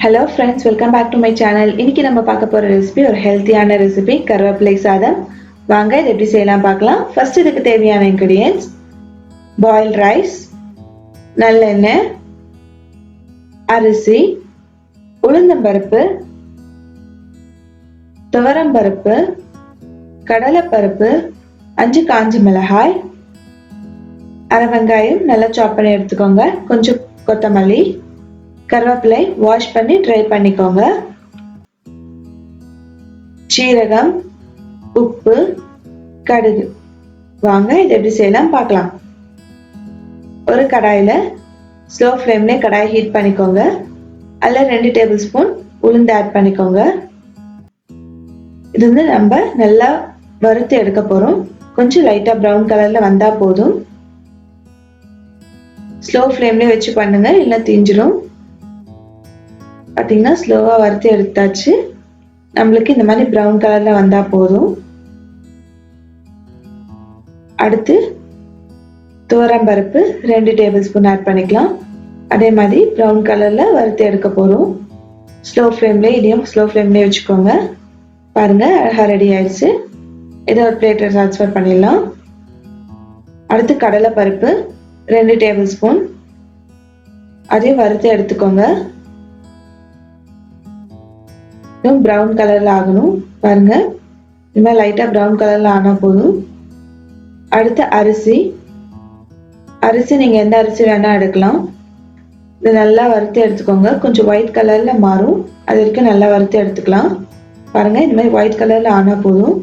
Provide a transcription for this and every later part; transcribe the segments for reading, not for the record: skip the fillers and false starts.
Hello friends, welcome back to my channel. இன்னைக்கு நம்ம பார்க்க போற ரெசிபி ஒரு ஹெல்த்தியான ரெசிபி கருவேப்பிலை சாதம். வாங்க இதை எப்படி செய்யலாம் பார்க்கலாம். ஃபர்ஸ்ட் இதுக்கு தேவையான இன்கிரிடியன்ட்ஸ்: பாயில்ட் ரைஸ், நல்லெண்ணெய், அரிசி, உளுந்தம்பருப்பு, துவரம்பருப்பு, கடலைப்பருப்பு, 5 காஞ்ச மிளகாய், அரை வெங்காயம் நல்லா சாப் பண்ணி எடுத்துக்கோங்க, கொஞ்சம் கொத்தமல்லி, கருவேப்பிலை வாஷ் பண்ணி ட்ரை பண்ணிக்கோங்க, சீரகம், உப்பு, கடுகு. வாங்க இதை எப்படி செய்யலாம் பார்க்கலாம். ஒரு கடாயில ஸ்லோ ஃப்ளேம்ல கடாய் ஹீட் பண்ணிக்கோங்க. அதில் 2 டேபிள் ஸ்பூன் உளுந்து ஆட் பண்ணிக்கோங்க. இது வந்து நம்ம நல்லா வறுத்து எடுக்க போறோம். கொஞ்சம் லைட்டா ப்ரௌன் கலர்ல வந்தா போதும். ஸ்லோ ஃப்ளேம்ல வச்சு பண்ணுங்க, இல்ல தீஞ்சிரும். பார்த்தீங்கன்னா ஸ்லோவா வறுத்து எடுத்தாச்சு. நம்மளுக்கு இந்த மாதிரி ப்ரௌன் கலர்ல வந்தா போதும். அடுத்து துவரம்பருப்பு 2 டேபிள் ஸ்பூன் ஆட் பண்ணிக்கலாம். அதே மாதிரி ப்ரௌன் கலர்ல வறுத்து எடுக்க போறோம். ஸ்லோ ஃப்ளேம்ல இதையும் ஸ்லோ ஃப்ளேம்ல வச்சுக்கோங்க. பாருங்க அழகா ரெடி ஆயிடுச்சு. இதை ஒரு பிளேட்ல ட்ரான்ஸ்ஃபர் பண்ணிடலாம். அடுத்து கடலைப்பருப்பு 2 டேபிள் ஸ்பூன், அதையும் வறுத்து எடுத்துக்கோங்க. ப்ரௌன் கலர்ல ஆகணும். பாருங்க இந்த மாதிரி லைட்டா ப்ரௌன் கலர்ல ஆனா போதும். அடுத்து அரிசி நீங்க எந்த அரிசி வேணா எடுக்கலாம். இது நல்லா வறுத்து எடுத்துக்கோங்க. கொஞ்சம் ஒயிட் கலர்ல மாறும், அது வரைக்கும் நல்லா வறுத்து எடுத்துக்கலாம். பாருங்க இந்த மாதிரி ஒயிட் கலர்ல ஆனா போதும்.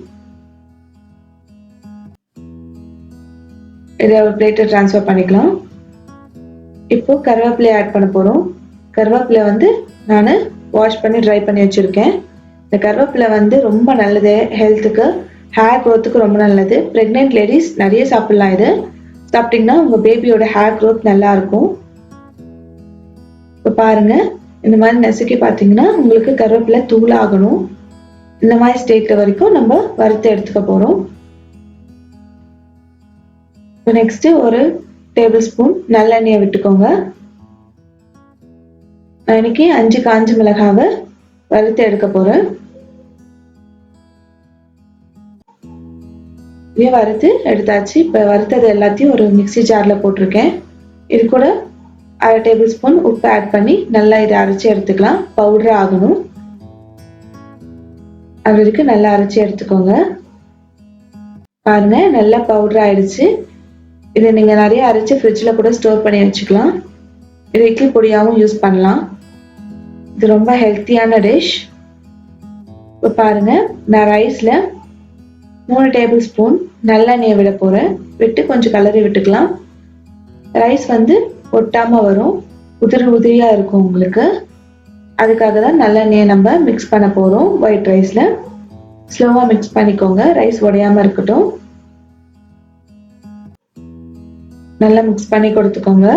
இதை ஒரு பிளேட்ல ட்ரான்ஸ்ஃபர் பண்ணிக்கலாம். இப்போ கருவேப்பிலை ஆட் பண்ண போறோம். கருவேப்பிலை வந்து நான் வாஷ் பண்ணி ட்ரை பண்ணி வச்சிருக்கேன். இந்த கருவேப்பிலை வந்து ரொம்ப நல்லது ஹெல்த்துக்கு, ஹேர் க்ரோத்துக்கு ரொம்ப நல்லது. பிரெக்னென்ட் லேடிஸ் நிறைய சாப்பிடலாம். இது சாப்பிட்டீங்கன்னா உங்க பேபியோட ஹேர் க்ரோத் நல்லா இருக்கும். இப்போ பாருங்க இந்த மாதிரி நசுக்கி பார்த்தீங்கன்னா உங்களுக்கு கருவேப்பிலை தூள் ஆகணும். இந்த மாதிரி ஸ்டேட்ல வரைக்கும் நம்ம வறுத்து எடுத்துக்க போறோம். இப்போ நெக்ஸ்ட் ஒரு டேபிள் ஸ்பூன் நல்லெண்ணெயை விட்டுக்கோங்க. நான் இன்னைக்கு 5 காஞ்ச மிளகாவை வறுத்து எடுக்க போறேன். வறுத்து எடுத்தாச்சு. இப்ப வறுத்தது எல்லாத்தையும் ஒரு மிக்ஸி ஜார்ல போட்டிருக்கேன். இது கூட அரை டேபிள் ஸ்பூன் உப்பு ஆட் பண்ணி நல்லா இதை அரைச்சி எடுத்துக்கலாம். பவுடர் ஆகணும், அது வரைக்கும் நல்லா அரைச்சி எடுத்துக்கோங்க. பாருங்க நல்லா பவுடர் ஆயிடுச்சு. இதை நீங்க நிறைய அரைச்சு ஃப்ரிட்ஜ்ல கூட ஸ்டோர் பண்ணி வச்சுக்கலாம். இது இட்லி பொடியாவும் யூஸ் பண்ணலாம். இது ரொம்ப ஹெல்த்தியான டிஷ். இப்போ பாருங்க நான் ரைஸ்ல 3 டேபிள் ஸ்பூன் நல்லெண்ணெயை விட போறேன். விட்டு கொஞ்சம் கலரி விட்டுக்கலாம். ரைஸ் வந்து ஒட்டாம வரும், உதிரியா இருக்கும் உங்களுக்கு. அதுக்காக தான் நல்லெண்ணெயை நம்ம மிக்ஸ் பண்ண போறோம். ஒயிட் ரைஸ்ல ஸ்லோவா மிக்ஸ் பண்ணிக்கோங்க, ரைஸ் உடையாம இருக்கட்டும். நல்லா மிக்ஸ் பண்ணி கொடுத்துக்கோங்க.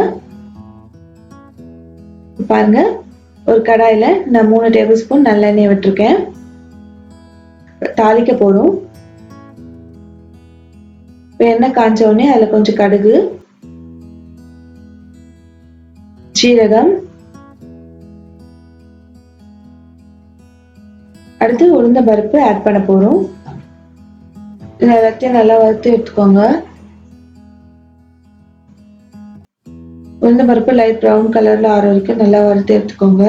பாருங்க ஒரு கடாயில நான் 3 டேபிள் ஸ்பூன் நல்லெண்ணெய் விட்டுருக்கேன். தாளிக்க போறோம். எண்ணெய் காஞ்ச உடனே அதுல கொஞ்சம் கடுகு, சீரகம், அடுத்து உளுந்த பருப்பு ஆட் பண்ண போறோம். இது எல்லாத்தையும் நல்லா வறுத்து எடுத்துக்கோங்க. உளுந்த பருப்பு லைட் ப்ரௌன் கலர்ல ஆற வரைக்கும் நல்லா வறுத்து எடுத்துக்கோங்க.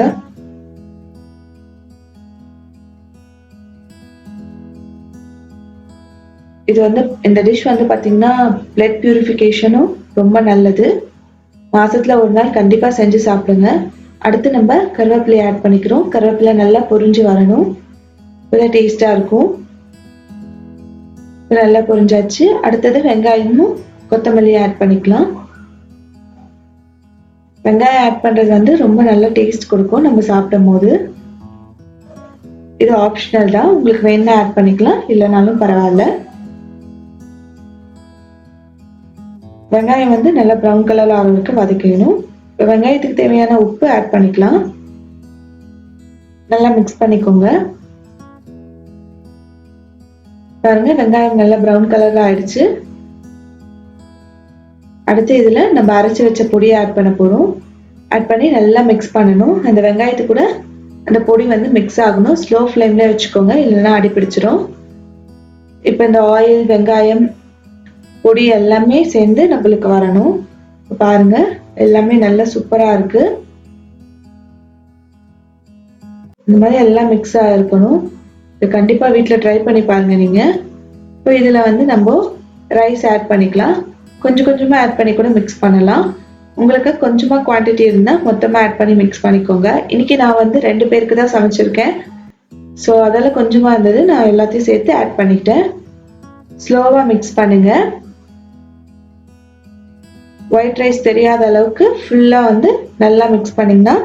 இது வந்து இந்த டிஷ் வந்து பாத்தீங்கன்னா பிளட் பியூரிஃபிகேஷனும் ரொம்ப நல்லது. மாசத்துல ஒரு நாள் கண்டிப்பா செஞ்சு சாப்பிடுங்க. அடுத்து நம்ம கருவேப்பிலை ஆட் பண்ணிக்கிறோம். கருவேப்பிலை நல்லா பொரிஞ்சு வரணும், இப்பதான் டேஸ்டா இருக்கும். நல்லா பொரிஞ்சாச்சு. அடுத்தது வெங்காயமும் கொத்தமல்லி ஆட் பண்ணிக்கலாம். வெங்காயம் ஆட் பண்றது வந்து ரொம்ப நல்ல டேஸ்ட் கொடுக்கும் நம்ம சாப்பிடும் போது. இது ஆப்ஷனல் தான், உங்களுக்கு வேணா ஆட் பண்ணிக்கலாம், இல்லைனாலும் பரவாயில்ல. வெங்காயம் வந்து நல்லா ப்ரௌன் கலர்ல ஆற வரைக்கும் வதக்கணும். வெங்காயத்துக்கு தேவையான உப்பு ஆட் பண்ணிக்கலாம். நல்லா மிக்ஸ் பண்ணிக்கோங்க. பாருங்க வெங்காயம் நல்லா ப்ரௌன் கலர்ல ஆயிடுச்சு. அடுத்து இதுல நம்ம அரைச்சு வச்ச பொடியை ஆட் பண்ண போறோம். ஆட் பண்ணி நல்லா மிக்ஸ் பண்ணணும். அந்த வெங்காயத்து கூட அந்த பொடி வந்து மிக்ஸ் ஆகணும். ஸ்லோ ஃப்ளேம்ல வச்சுக்கோங்க, இல்லைன்னா அடி பிடிச்சிரும். இப்போ இந்த ஆயில், வெங்காயம், பொடி எல்லாமே சேர்ந்து நம்மளுக்கு வரணும். பாருங்க, எல்லாமே நல்லா சூப்பரா இருக்கு. இந்த மாதிரி எல்லாம் மிக்ஸ் ஆகிருக்கணும். இது கண்டிப்பா வீட்ல ட்ரை பண்ணி பாருங்க நீங்க. இப்போ இதுல வந்து நம்ம ரைஸ் ஆட் பண்ணிக்கலாம். கொஞ்சம் கொஞ்சமா ஆட் பண்ணி கூட மிக்ஸ் பண்ணலாம். உங்களுக்கு கொஞ்சமா குவான்டிட்டி இருந்தா மொத்தமா ஆட் பண்ணி மிக்ஸ் பண்ணிக்கோங்க. இன்னைக்கு நான் வந்து 2 பேருக்கு தான் சமைச்சிருக்கேன். ஸோ அதெல்லாம் கொஞ்சமா இருந்தது, நான் எல்லாத்தையும் சேர்த்து ஆட் பண்ணிட்டேன். ஸ்லோவா மிக்ஸ் பண்ணுங்க. ஒயிட் ரைஸ் தெரியாத அளவுக்கு ஃபுல்லா வந்து நல்லா மிக்ஸ் பண்ணீங்கன்னா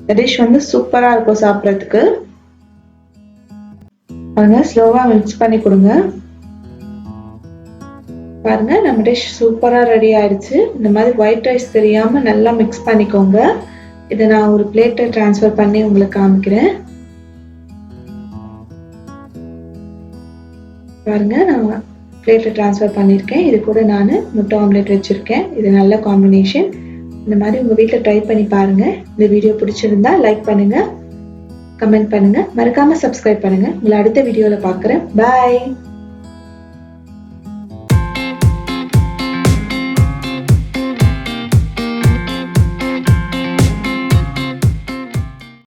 இந்த டிஷ் வந்து சூப்பரா இருக்கும் சாப்பிட்றதுக்கு. பாருங்க, ஸ்லோவா மிக்ஸ் பண்ணி கொடுங்க. பாருங்க, நம்ம டிஷ் சூப்பரா ரெடி ஆயிடுச்சு. இந்த மாதிரி ஒயிட் ரைஸ் தெரியாம நல்லா மிக்ஸ் பண்ணிக்கோங்க. இதை நான் ஒரு பிளேட்டை டிரான்ஸ்ஃபர் பண்ணி உங்களுக்கு காமிக்கிறேன். பாருங்க, நான் பிளேட்ல டிரான்ஸ்ஃபர் பண்ணியிருக்கேன். இது கூட நான் முட்டை ஆம்லெட் வச்சிருக்கேன். இது நல்ல காம்பினேஷன். இந்த மாதிரி உங்க வீட்டில் ட்ரை பண்ணி பாருங்க. இந்த வீடியோ பிடிச்சிருந்தா லைக் பண்ணுங்க, கமெண்ட் பண்ணுங்க, மறக்காம சப்ஸ்கிரைப் பண்ணுங்க. உங்களை அடுத்த வீடியோல பார்க்குறேன். பாய்.